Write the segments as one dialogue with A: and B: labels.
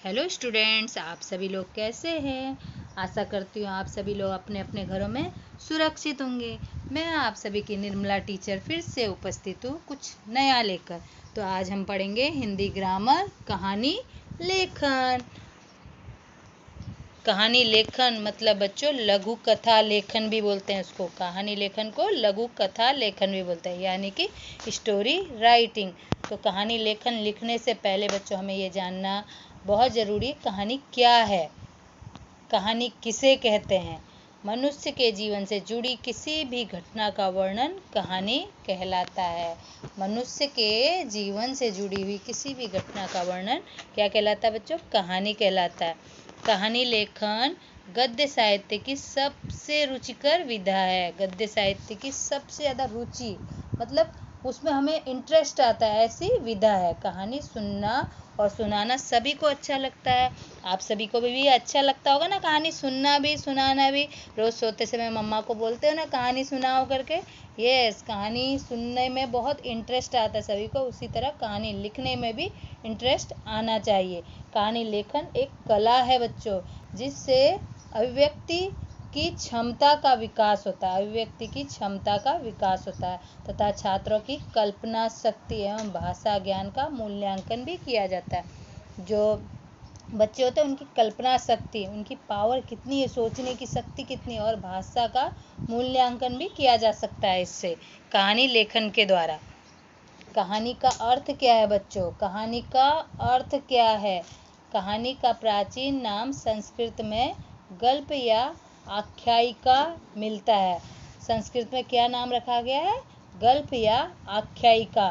A: Hello students, आप सभी लोग कैसे हैं। आशा करती हूँ आप सभी लोग अपने अपने घरों में सुरक्षित होंगे। मैं आप सभी की निर्मला टीचर फिर से उपस्थित हूँ कुछ नया लेकर। तो आज हम पढ़ेंगे हिंदी ग्रामर कहानी लेखन। कहानी लेखन मतलब बच्चों लघु कथा लेखन भी बोलते हैं उसको। कहानी लेखन को लघु कथा लेखन भी बोलते हैं, यानी कि स्टोरी राइटिंग। तो कहानी लेखन लिखने से पहले बच्चों हमें ये जानना बहुत ज़रूरी, कहानी क्या है, कहानी किसे कहते हैं। मनुष्य के जीवन से जुड़ी किसी भी घटना का वर्णन कहानी कहलाता है। मनुष्य के जीवन से जुड़ी हुई किसी भी घटना का वर्णन क्या कहलाता है बच्चों? कहानी कहलाता है। कहानी लेखन गद्य साहित्य की सबसे रुचिकर विधा है। गद्य साहित्य की सबसे ज़्यादा रुचि मतलब उसमें हमें इंटरेस्ट आता है, ऐसी विधा है। कहानी सुनना और सुनाना सभी को अच्छा लगता है। आप सभी को भी अच्छा लगता होगा ना कहानी सुनना भी सुनाना भी। रोज़ सोते समय मम्मा को बोलते हो ना कहानी सुनाओ करके। यस, कहानी सुनने में बहुत इंटरेस्ट आता है सभी को। उसी तरह कहानी लिखने में भी इंटरेस्ट आना चाहिए। कहानी लेखन एक कला है बच्चों, जिससे अभिव्यक्ति की क्षमता का विकास होता है। अभिव्यक्ति की क्षमता का विकास होता है तथा छात्रों की कल्पना शक्ति एवं भाषा ज्ञान का मूल्यांकन भी किया जाता है। जो बच्चे होते हैं उनकी कल्पना शक्ति, उनकी पावर कितनी है, सोचने की शक्ति कितनी है, और भाषा का मूल्यांकन भी किया जा सकता है इससे कहानी लेखन के द्वारा। कहानी का अर्थ क्या है बच्चों? कहानी का अर्थ क्या है? कहानी का प्राचीन नाम संस्कृत में गल्प या आख्यायिका मिलता है। संस्कृत में क्या नाम रखा गया है? गल्प या आख्यायिका।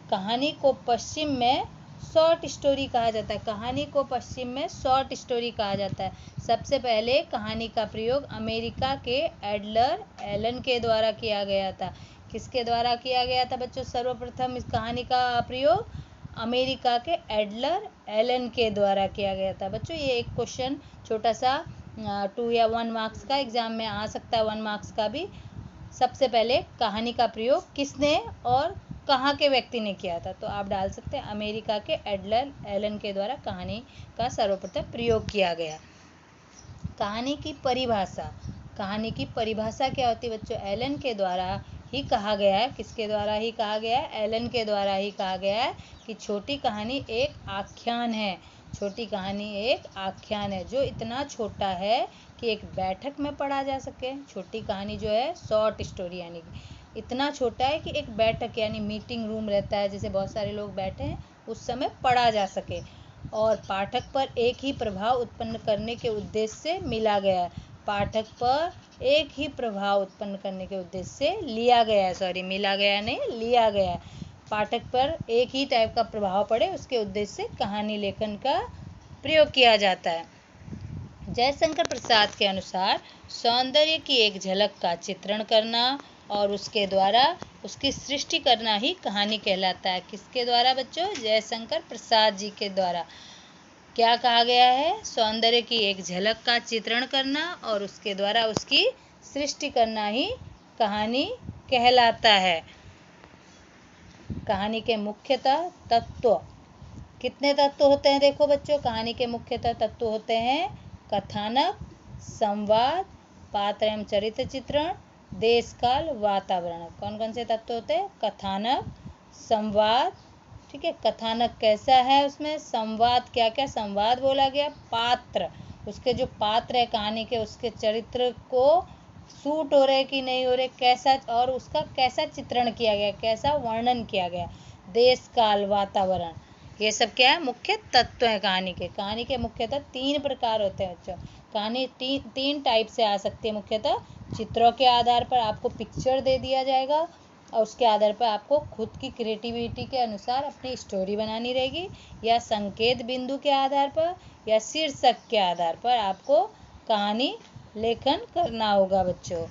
A: कहानी को पश्चिम में शॉर्ट स्टोरी कहा जाता है। कहानी को पश्चिम में शॉर्ट स्टोरी कहा जाता है। सबसे पहले कहानी का प्रयोग अमेरिका के एडलर एलन के द्वारा किया गया था। किसके द्वारा किया गया था बच्चों? सर्वप्रथम इस कहानी का प्रयोग अमेरिका के एडलर एलन के द्वारा किया गया था। बच्चों ये एक क्वेश्चन छोटा सा 2 या 1 मार्क्स का एग्जाम में आ सकता है, 1 मार्क्स का भी। सबसे पहले कहानी का प्रयोग किसने और कहाँ के व्यक्ति ने किया था? तो आप डाल सकते हैं अमेरिका के एडलर एलन के द्वारा कहानी का सर्वप्रथम प्रयोग किया गया। कहानी की परिभाषा। कहानी की परिभाषा क्या होती है बच्चों? एलन के द्वारा ही कहा गया है। किसके द्वारा ही कहा गया है? एलन के द्वारा ही कहा गया है कि छोटी कहानी एक आख्यान है। छोटी कहानी एक आख्यान है जो इतना छोटा है कि एक बैठक में पढ़ा जा सके। छोटी कहानी जो है शॉर्ट स्टोरी, यानी कि इतना छोटा है कि एक बैठक यानी मीटिंग रूम रहता है, जैसे बहुत सारे लोग बैठे हैं, उस समय पढ़ा जा सके, और पाठक पर एक ही प्रभाव उत्पन्न करने के उद्देश्य से मिला गया है। पाठक पर एक ही प्रभाव उत्पन्न करने के उद्देश्य से लिया गया है, सॉरी मिला गया नहीं, लिया गया है। पाठक पर एक ही टाइप का प्रभाव पड़े उसके उद्देश्य से कहानी लेखन का प्रयोग किया जाता है। जयशंकर प्रसाद के अनुसार सौंदर्य की एक झलक का चित्रण करना और उसके द्वारा उसकी सृष्टि करना ही कहानी कहलाता है। किसके द्वारा बच्चों? जयशंकर प्रसाद जी के द्वारा। क्या कहा गया है? सौंदर्य की एक झलक का चित्रण करना और उसके द्वारा उसकी सृष्टि करना ही कहानी कहलाता है। कहानी के मुख्यतः तत्व। कितने तत्व होते हैं देखो बच्चों? कहानी के मुख्यतः तत्व होते हैं कथानक, संवाद, पात्र एवं चरित्र चित्रण, देश काल, वातावरण। कौन कौन से तत्व होते हैं? कथानक, संवाद, ठीक है, कथानक कैसा है, उसमें संवाद क्या क्या संवाद बोला गया, पात्र, उसके जो पात्र है कहानी के उसके चरित्र को सूट हो रहे कि नहीं हो रहे, कैसा, और उसका कैसा चित्रण किया गया, कैसा वर्णन किया गया, देश काल, वातावरण, ये सब क्या है? मुख्य तत्व है कहानी के। कहानी के मुख्यतः 3 प्रकार होते हैं बच्चों। कहानी तीन टाइप से आ सकती है मुख्यतः। चित्रों के आधार पर आपको पिक्चर दे दिया जाएगा और उसके आधार पर आपको खुद की क्रिएटिविटी के अनुसार अपनी स्टोरी बनानी रहेगी, या संकेत बिंदु के आधार पर या शीर्षक के आधार पर आपको कहानी लेखन करना होगा बच्चों।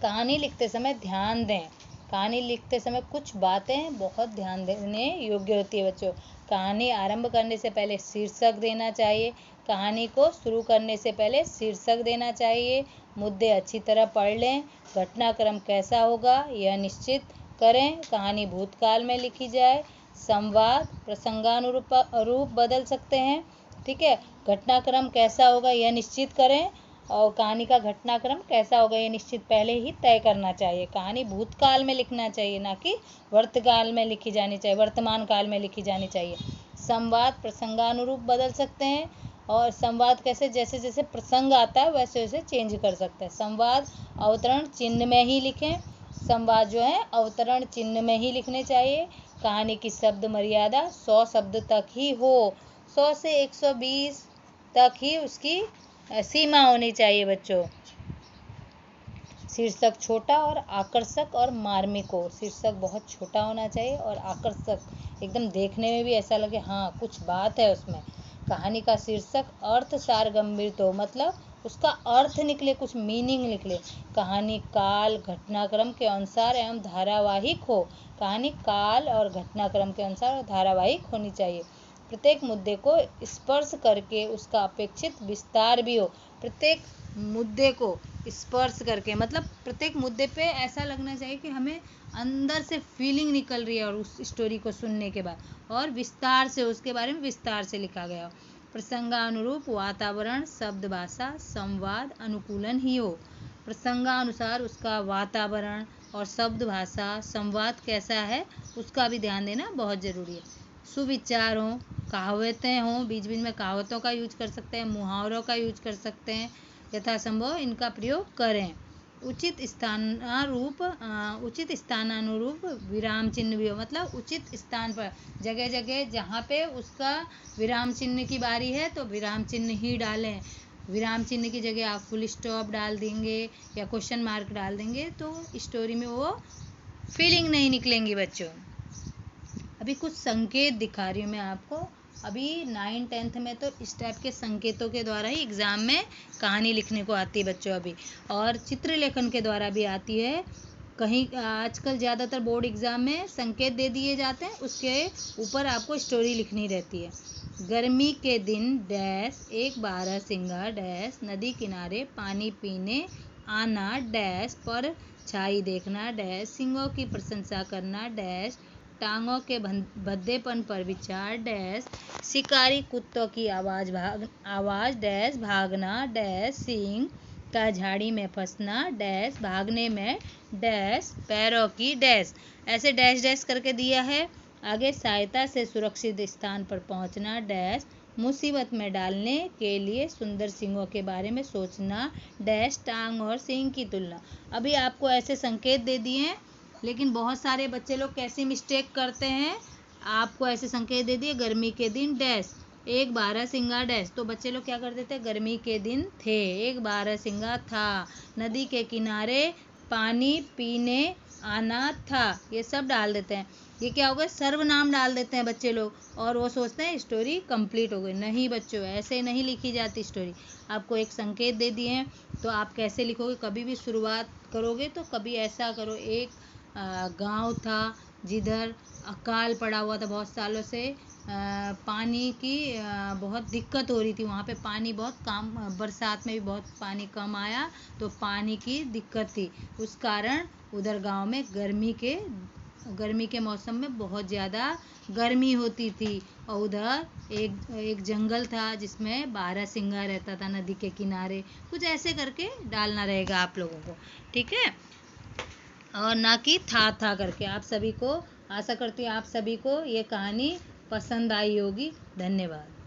A: कहानी लिखते समय ध्यान दें। कहानी लिखते समय कुछ बातें बहुत ध्यान देने योग्य होती है बच्चों। कहानी आरंभ करने से पहले शीर्षक देना चाहिए। कहानी को शुरू करने से पहले शीर्षक देना चाहिए। मुद्दे अच्छी तरह पढ़ लें। घटनाक्रम कैसा होगा यह निश्चित करें। कहानी भूतकाल में लिखी जाए। संवाद प्रसंगानुरूप रूप बदल सकते हैं। ठीक है, घटनाक्रम कैसा होगा यह निश्चित करें, और कहानी का घटनाक्रम कैसा होगा ये निश्चित पहले ही तय करना चाहिए। कहानी भूतकाल में लिखना चाहिए, ना कि वर्तकाल में लिखी जानी चाहिए, वर्तमान काल में लिखी जानी चाहिए। संवाद प्रसंगानुरूप बदल सकते हैं, और संवाद कैसे, जैसे जैसे प्रसंग आता है वैसे वैसे चेंज कर सकते हैं। संवाद अवतरण चिन्ह में ही लिखें, संवाद जो है अवतरण चिन्ह में ही लिखने चाहिए। कहानी की शब्द मर्यादा 100 शब्द तक ही हो, 100 से 120 तक ही उसकी सीमा होनी चाहिए बच्चों। शीर्षक छोटा और आकर्षक और मार्मिक हो, शीर्षक बहुत छोटा होना चाहिए और आकर्षक, एकदम देखने में भी ऐसा लगे हाँ कुछ बात है उसमें। कहानी का शीर्षक अर्थ सार गंभीर हो, मतलब उसका अर्थ निकले, कुछ मीनिंग निकले। कहानी काल घटनाक्रम के अनुसार एवं धारावाहिक हो, कहानी काल और घटनाक्रम के अनुसार और धारावाहिक होनी चाहिए। प्रत्येक मुद्दे को स्पर्श करके उसका अपेक्षित विस्तार भी हो, प्रत्येक मुद्दे को स्पर्श करके, मतलब प्रत्येक मुद्दे पे ऐसा लगना चाहिए कि हमें अंदर से फीलिंग निकल रही है और उस स्टोरी को सुनने के बाद, और विस्तार से उसके बारे में विस्तार से लिखा गया हो। प्रसंगानुरूप वातावरण शब्द भाषा संवाद अनुकूलन ही हो, प्रसंगानुसार उसका वातावरण और शब्द भाषा संवाद कैसा है उसका भी ध्यान देना बहुत ज़रूरी है। सुविचार हों, कहावतें हों, बीच बीच में कहावतों का यूज कर सकते हैं, मुहावरों का यूज कर सकते हैं, यथासंभव इनका प्रयोग करें। उचित स्थानानुरूप विराम चिन्ह भी हो, मतलब उचित स्थान पर, जगह जगह जहाँ पे उसका विराम चिन्ह की बारी है तो विराम चिन्ह ही डालें। विराम चिन्ह की जगह आप फुल स्टॉप डाल देंगे या क्वेश्चन मार्क डाल देंगे तो स्टोरी में वो फीलिंग नहीं निकलेंगी बच्चों। अभी कुछ संकेत दिखा रही हूँ मैं आपको। अभी 9th-10th में तो इस टाइप के संकेतों के द्वारा ही एग्ज़ाम में कहानी लिखने को आती है बच्चों अभी, और चित्रलेखन के द्वारा भी आती है। कहीं आजकल ज़्यादातर बोर्ड एग्ज़ाम में संकेत दे दिए जाते हैं, उसके ऊपर आपको स्टोरी लिखनी रहती है। गर्मी के दिन डैश एक बारहसिंगा डैश नदी किनारे पानी पीने आना डैश पर छाई देखना डैश सिंगों की प्रशंसा करना डैश टांगों के भद्देपन पर विचार डैश शिकारी कुत्तों की आवाज़ डैश भागना डैश सींग का झाड़ी में फंसना डैश भागने में डैश पैरों की डैश, ऐसे डैश डैश करके दिया है। आगे सहायता से सुरक्षित स्थान पर पहुंचना डैश मुसीबत में डालने के लिए सुंदर सींगों के बारे में सोचना डैश टांग और सींग की तुलना। अभी आपको ऐसे संकेत दे दिए हैं, लेकिन बहुत सारे बच्चे लोग कैसी मिस्टेक करते हैं, आपको ऐसे संकेत दे दिए गर्मी के दिन डैश एक बारहसिंगा डैश, तो बच्चे लोग क्या कर देते हैं, गर्मी के दिन थे एक बारहसिंगा था नदी के किनारे पानी पीने आना था, ये सब डाल देते हैं। ये क्या हो गया, सर्वनाम डाल देते हैं बच्चे लोग और वो सोचते हैं स्टोरी कंप्लीट हो गई। नहीं बच्चों, ऐसे नहीं लिखी जाती स्टोरी। आपको एक संकेत दे दिए हैं तो आप कैसे लिखोगे, कभी भी शुरुआत करोगे तो कभी ऐसा करो, एक गांव था जिधर अकाल पड़ा हुआ था बहुत सालों से, पानी की बहुत दिक्कत हो रही थी, वहाँ पे पानी बहुत कम, बरसात में भी बहुत पानी कम आया तो पानी की दिक्कत थी, उस कारण उधर गांव में गर्मी के मौसम में बहुत ज़्यादा गर्मी होती थी, और उधर एक जंगल था जिसमें बारहसिंगा रहता था नदी के किनारे। कुछ ऐसे करके डालना रहेगा आप लोगों को, ठीक है, और ना कि था करके। आप सभी को, आशा करती हूँ आप सभी को ये कहानी पसंद आई होगी। धन्यवाद।